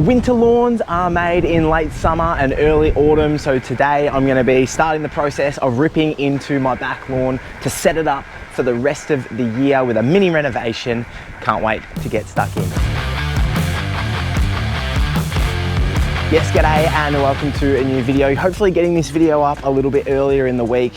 winter lawns are made in late summer and early autumn, so today I'm going to be starting the process of ripping into my back lawn to set it up for the rest of the year with a mini renovation. Can't wait to get stuck in. Yes, g'day and welcome to a new video. Hopefully getting this video up a little bit earlier in the week.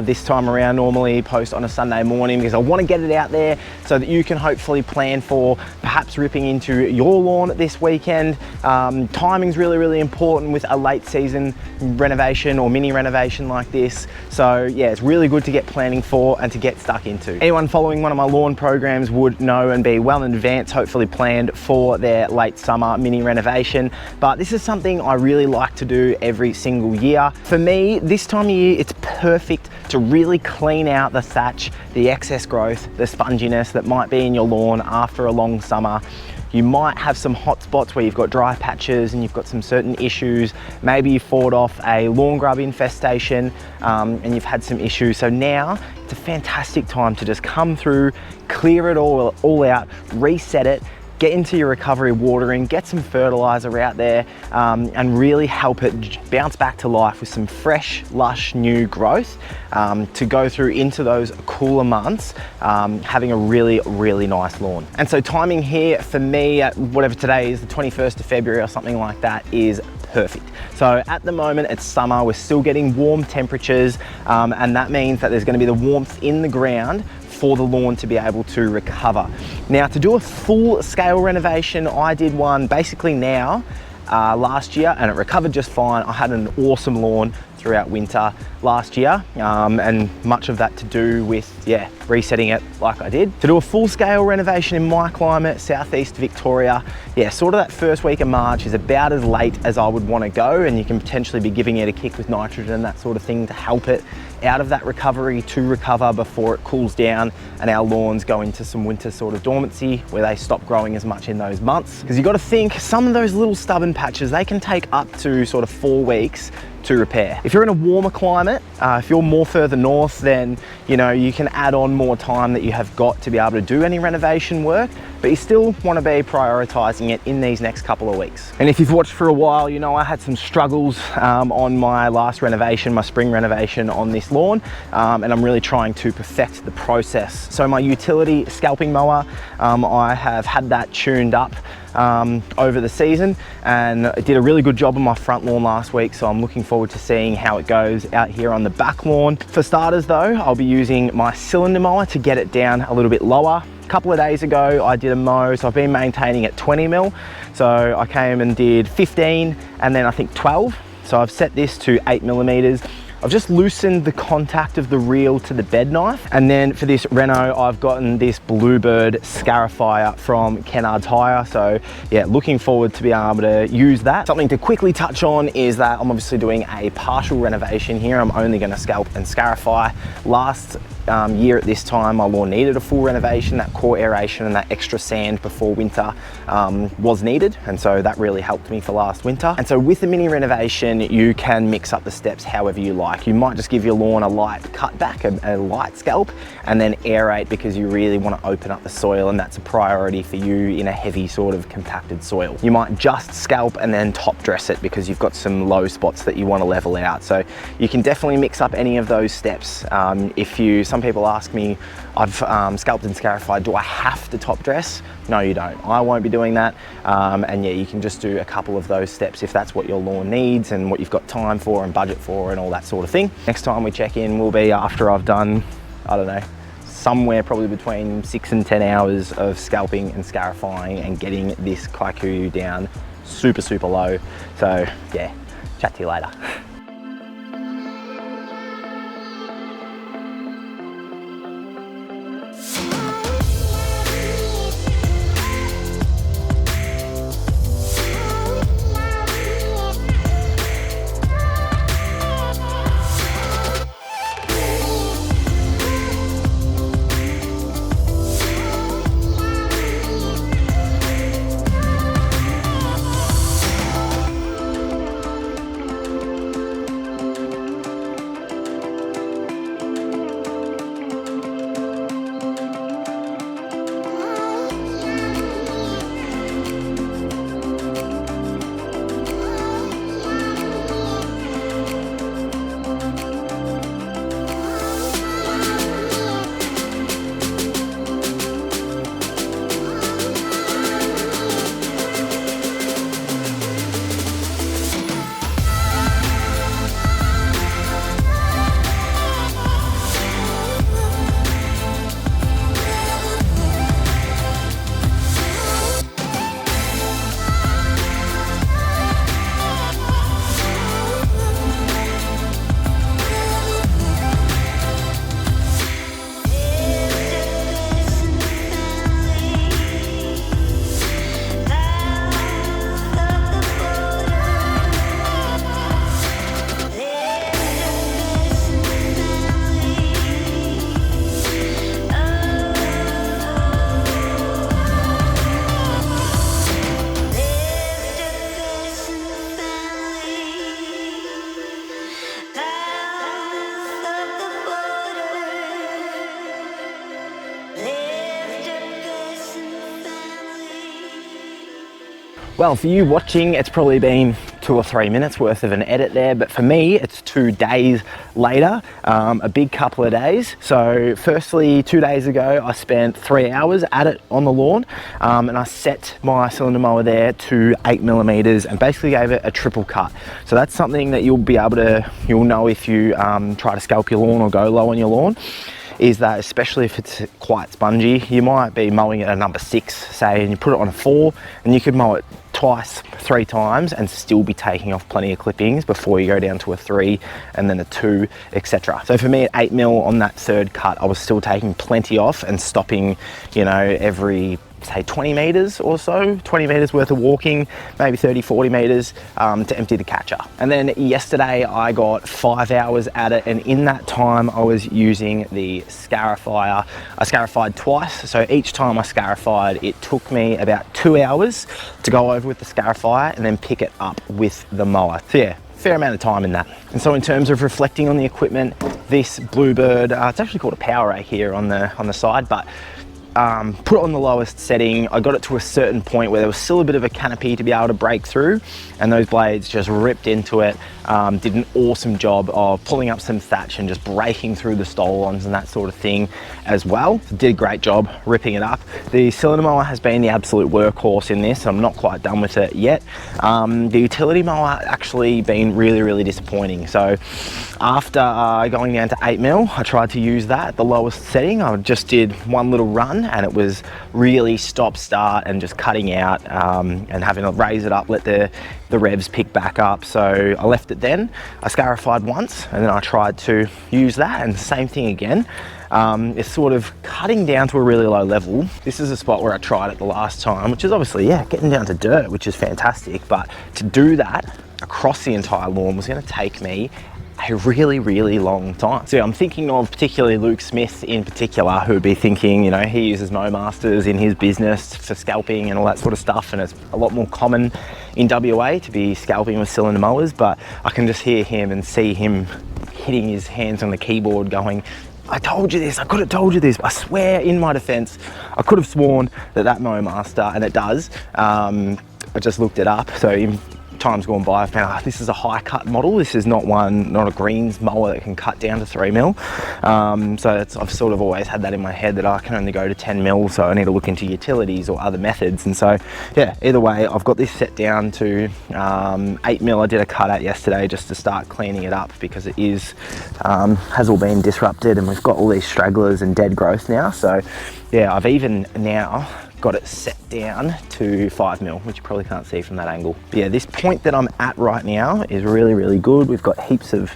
This time around, normally post on a Sunday morning because I want to get it out there so that you can hopefully plan for perhaps ripping into your lawn this weekend. Timing's really important with a late season renovation or mini renovation like this. So yeah, it's really good to get planning for and to get stuck into. Anyone following one of my lawn programs would know and be well in advance, hopefully planned for their late summer mini renovation. But this is something I really like to do every single year. For me, this time of year, it's perfect to really clean out the thatch, the excess growth, the sponginess that might be in your lawn after a long summer. You might have some hot spots where you've got dry patches and you've got some certain issues. Maybe you fought off a lawn grub infestation and you've had some issues. So now it's a fantastic time to just come through, clear it all out, reset it, get into your recovery watering, get some fertilizer out there and really help it bounce back to life with some fresh, lush, new growth to go through into those cooler months, having a really nice lawn. And so timing here for me, at whatever today is, the 21st of February or something like that, is perfect. So at the moment it's summer, we're still getting warm temperatures and that means that there's going to be the warmth in the ground for the lawn to be able to recover. Now, to do a full scale renovation, I did one basically now last year and it recovered just fine. I had an awesome lawn throughout winter last year and much of that to do with resetting it like I did. To do a full scale renovation in my climate, southeast Victoria, sort of that first week of March is about as late as I would want to go, and you can potentially be giving it a kick with nitrogen and that sort of thing to help it out of that recovery to recover before it cools down and our lawns go into some winter sort of dormancy where they stop growing as much in those months. Because you got to think, some of those little stubborn patches, they can take up to sort of 4 weeks to repair. If you're in a warmer climate, if you're more further north, then you can add on more time that you have got to be able to do any renovation work, but you still want to be prioritizing it in these next couple of weeks. And if you've watched for a while, I had some struggles on my last renovation, my spring renovation on this lawn, and I'm really trying to perfect the process. So my utility scalping mower, I have had that tuned up over the season, and it did a really good job on my front lawn last week, so I'm looking forward to seeing how it goes out here on the back lawn. For starters though, I'll be using my cylinder mower to get it down a little bit lower. A couple of days ago I did a mow, so I've been maintaining at 20 mil, so I came and did 15 and then I think 12, so I've set this to 8 millimeters. I've just loosened the contact of the reel to the bed knife. And then for this reno, I've gotten this Bluebird Scarifier from Kennard's Hire. So yeah, looking forward to be able to use that. Something to quickly touch on is that I'm obviously doing a partial renovation here. I'm only gonna scalp and scarify. Last year at this time, my lawn needed a full renovation. That core aeration and that extra sand before winter was needed. And so that really helped me for last winter. And so with the mini renovation, you can mix up the steps however you like. You might just give your lawn a light cutback, a light scalp, and then aerate because you really want to open up the soil, and that's a priority for you in a heavy sort of compacted soil. You might just scalp and then top dress it because you've got some low spots that you want to level out. So you can definitely mix up any of those steps. Some people ask me, I've scalped and scarified, do I have to top dress? No, you don't. I won't be doing that. And yeah, you can just do a couple of those steps if that's what your lawn needs and what you've got time for and budget for and all that sort of thing. Next time we check in will be after I've done, I don't know, somewhere probably between 6 and 10 hours of scalping and scarifying and getting this kaiku down super low. So yeah, chat to you later. Well, for you watching, it's probably been 2 or 3 minutes worth of an edit there, but for me, it's 2 days later, a big couple of days. So firstly, 2 days ago, I spent 3 hours at it on the lawn, and I set my cylinder mower there to 8mm and basically gave it a triple cut. So that's something that you'll know if you try to scalp your lawn or go low on your lawn, is that especially if it's quite spongy, you might be mowing it at a number 6, say, and you put it on a 4, and you could mow it twice, 3 times and still be taking off plenty of clippings before you go down to a 3 and then a 2, etc. So for me at 8mm on that third cut, I was still taking plenty off and stopping, you know, every say 20 meters or so, 20 meters worth of walking, maybe 30, 40 meters to empty the catcher. And then yesterday I got 5 hours at it, and in that time I was using the scarifier. I scarified twice, so each time I scarified, it took me about 2 hours to go over with the scarifier and then pick it up with the mower. So yeah, fair amount of time in that. And so in terms of reflecting on the equipment, this Bluebird, it's actually called a Power Rake here on the side, but put it on the lowest setting. I got it to a certain point where there was still a bit of a canopy to be able to break through, and those blades just ripped into it. Did an awesome job of pulling up some thatch and just breaking through the stolons and that sort of thing as well. Did a great job ripping it up. The cylinder mower has been the absolute workhorse in this. I'm not quite done with it yet. The utility mower actually been really, really disappointing. So after going down to 8mm, I tried to use that at the lowest setting. I just did one little run and it was really stop start and just cutting out and having to raise it up, let the revs pick back up. So I left it then. I scarified once and then I tried to use that, and the same thing again. It's sort of cutting down to a really low level. This is a spot where I tried it the last time, which is obviously, yeah, getting down to dirt, which is fantastic. But to do that across the entire lawn was going to take me a really, really long time. So I'm thinking of particularly Luke Smith in particular, who would be thinking, you know, he uses Mowmasters in his business for scalping and all that sort of stuff, and it's a lot more common in WA to be scalping with cylinder mowers. But I can just hear him and see him hitting his hands on the keyboard going, I told you this, I could have told you this. I swear, in my defense, I could have sworn that Mowmaster, and it does. I just looked it up. So in times gone by, I found this is a high cut model. This is not a greens mower that can cut down to 3mm. So I've sort of always had that in my head that I can only go to 10mm, so I need to look into utilities or other methods. And so yeah, either way, I've got this set down to 8mm. I did a cut out yesterday just to start cleaning it up because it has all been disrupted and we've got all these stragglers and dead growth now. So yeah, I've even now got it set down to 5mm, which you probably can't see from that angle. But yeah, this point that I'm at right now is really, really good. We've got heaps of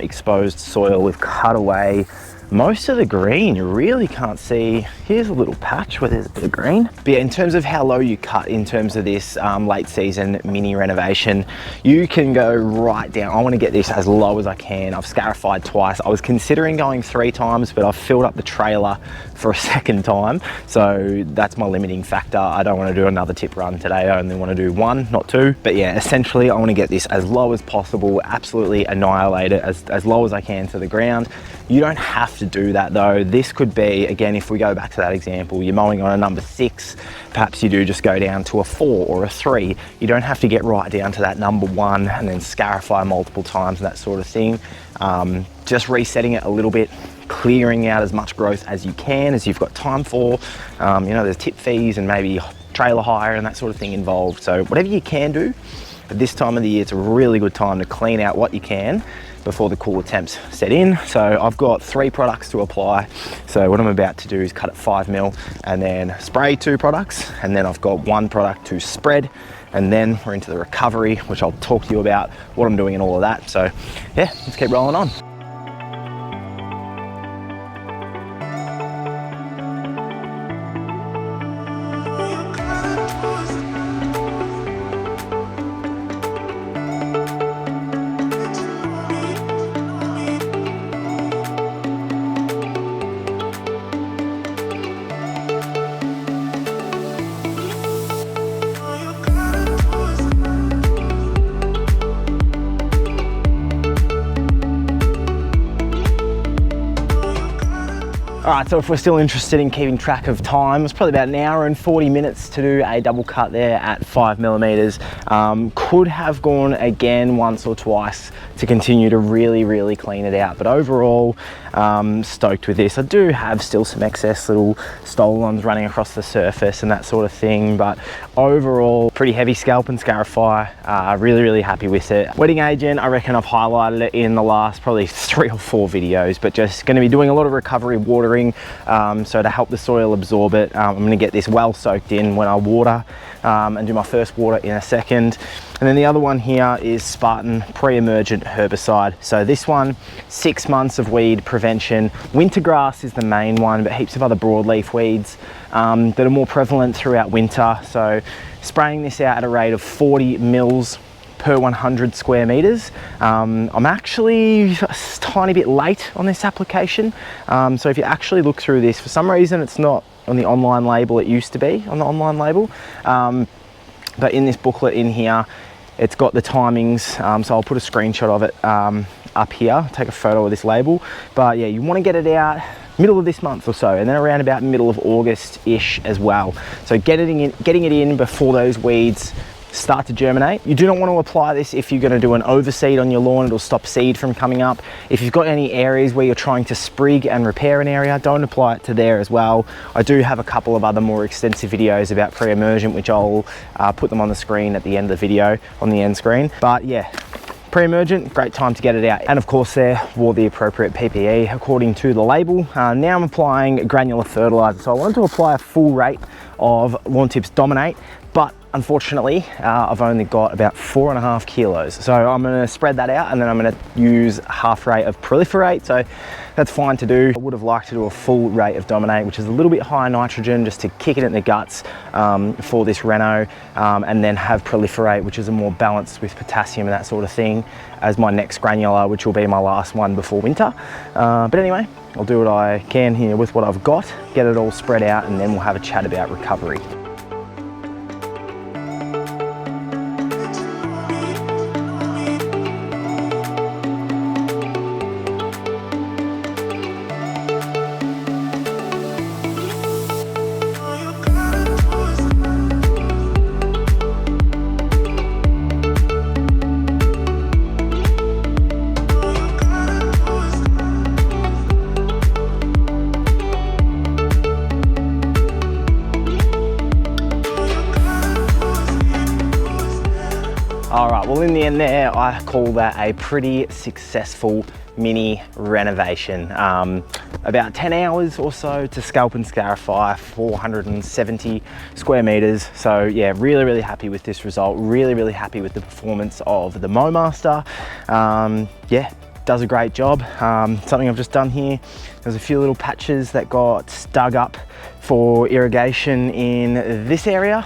exposed soil. We've cut away most of the green. You really can't see. Here's a little patch where there's a bit of green. But yeah, in terms of how low you cut in terms of this late season mini renovation, you can go right down. I want to get this as low as I can. I've scarified twice. I was considering going 3 times, but I've filled up the trailer for a second time. So that's my limiting factor. I don't want to do another tip run today. I only want to do 1, not 2. But yeah, essentially I want to get this as low as possible, absolutely annihilate it as low as I can to the ground. You don't have to do that though. This could be, again, if we go back to that example, you're mowing on a number 6, perhaps you do just go down to a 4 or a 3. You don't have to get right down to that number 1 and then scarify multiple times and that sort of thing. Just resetting it a little bit, clearing out as much growth as you can, as you've got time for. You know, there's tip fees and maybe trailer hire and that sort of thing involved. So whatever you can do, at this time of the year, it's a really good time to clean out what you can before the cooler temps set in. So I've got 3 products to apply. So what I'm about to do is cut at 5mm and then spray 2 products. And then I've got 1 product to spread. And then we're into the recovery, which I'll talk to you about what I'm doing and all of that. So yeah, let's keep rolling on. All right, so if we're still interested in keeping track of time, it's probably about an hour and 40 minutes to do a double cut there at 5mm. Could have gone again once or twice to continue to really clean it out. But overall, stoked with this. I do have still some excess little stolons running across the surface and that sort of thing, but overall, pretty heavy scalp and Scarify. Really happy with it. Wetting agent, I reckon I've highlighted it in the last probably 3 or 4 videos, but just going to be doing a lot of recovery watering, so to help the soil absorb it. I'm going to get this well soaked in when I water and do my first water in a second. And then the other one here is Spartan pre-emergent herbicide. So this one, 6 months of weed prevention. Winter grass is the main one, but heaps of other broadleaf weeds that are more prevalent throughout winter. So spraying this out at a rate of 40 mils per 100 square meters. I'm actually a tiny bit late on this application. So if you actually look through this, for some reason it's not on the online label. It used to be on the online label. But in this booklet in here, it's got the timings. So I'll put a screenshot of it up here, take a photo of this label. But yeah, you want to get it out middle of this month or so, and then around about middle of August-ish as well. So getting it in before those weeds start to germinate. You do not want to apply this if you're going to do an overseed on your lawn. It'll stop seed from coming up. If you've got any areas where you're trying to sprig and repair an area, don't apply it to there as well. I do have a couple of other more extensive videos about pre-emergent, which I'll put them on the screen at the end of the video, on the end screen. But yeah, pre-emergent, great time to get it out. And of course there, wore the appropriate PPE according to the label. Now I'm applying granular fertilizer. So I wanted to apply a full rate of Lawn Tips Dominate, but unfortunately, I've only got about 4.5 kilos. So I'm gonna spread that out, and then I'm gonna use half rate of Proliferate. So that's fine to do. I would have liked to do a full rate of Dominate, which is a little bit higher nitrogen, just to kick it in the guts for this reno, and then have Proliferate, which is a more balanced with potassium and that sort of thing, as my next granular, which will be my last one before winter. But anyway, I'll do what I can here with what I've got, get it all spread out, and then we'll have a chat about recovery. All right, well in the end there, I call that a pretty successful mini renovation. About 10 hours or so to scalp and Scarify, 470 square meters. So yeah, really happy with this result. Really happy with the performance of the Mowmaster. Yeah, does a great job. Something I've just done here, there's a few little patches that got dug up for irrigation in this area.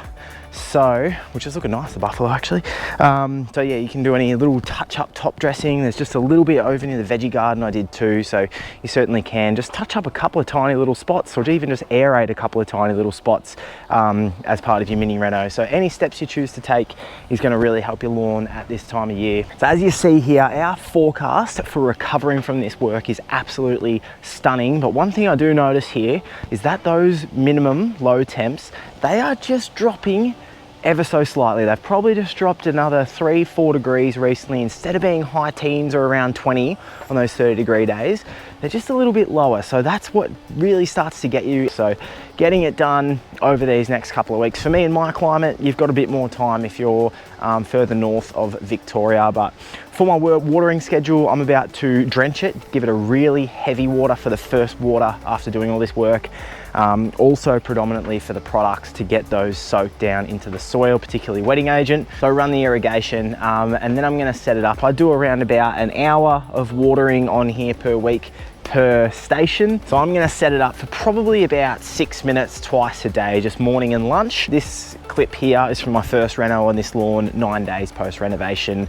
So, which is looking nice, the buffalo actually. So yeah, you can do any little touch up top dressing. There's just a little bit over near the veggie garden I did too. So you certainly can just touch up a couple of tiny little spots, or even just aerate a couple of tiny little spots as part of your mini reno. So any steps you choose to take is going to really help your lawn at this time of year. So as you see here, our forecast for recovering from this work is absolutely stunning. But one thing I do notice here is that those minimum low temps, they are just dropping ever so slightly. They've probably just dropped another 3-4 degrees recently. Instead of being high teens or around 20 on those 30-degree days, they're just a little bit lower. So that's what really starts to get you. So getting it done over these next couple of weeks. For me in my climate, you've got a bit more time if you're further north of Victoria. But for my watering schedule, I'm about to drench it, give it a really heavy water for the first water after doing all this work. Also predominantly for the products to get those soaked down into the soil, particularly wetting agent. So run the irrigation and then I'm going to set it up. I do around about an hour of watering on here per week per station. So I'm going to set it up for probably about 6 minutes twice a day, just morning and lunch. This clip here is from my first reno on this lawn, 9 days post renovation,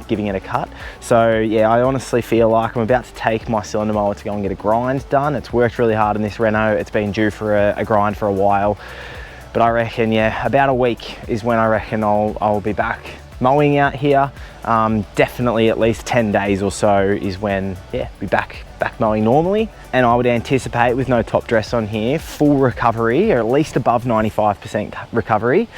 giving it a cut. So yeah, I honestly feel like I'm about to take my cylinder mower to go and get a grind done. It's worked really hard in this reno. It's been due for a grind for a while. But I reckon, yeah, about a week is when I reckon I'll be back mowing out here. Definitely at least 10 days or so is when, yeah, we're back mowing normally. And I would anticipate, with no top dress on here, full recovery, or at least above 95% recovery.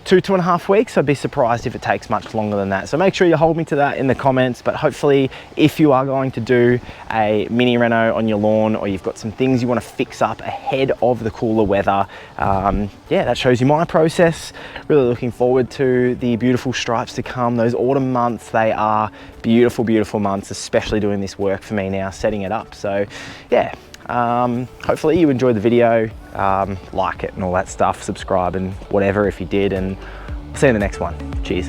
2.5 weeks. I'd be surprised if it takes much longer than that. So make sure you hold me to that in the comments. But hopefully, if you are going to do a mini reno on your lawn, or you've got some things you want to fix up ahead of the cooler weather, yeah, that shows you my process. Really looking forward to the beautiful stripes to come. Those autumn months, they are beautiful, beautiful months, especially doing this work for me now, setting it up. So yeah, hopefully you enjoyed the video, like it and all that stuff, subscribe and whatever if you did, and I'll see you in the next one. Cheers.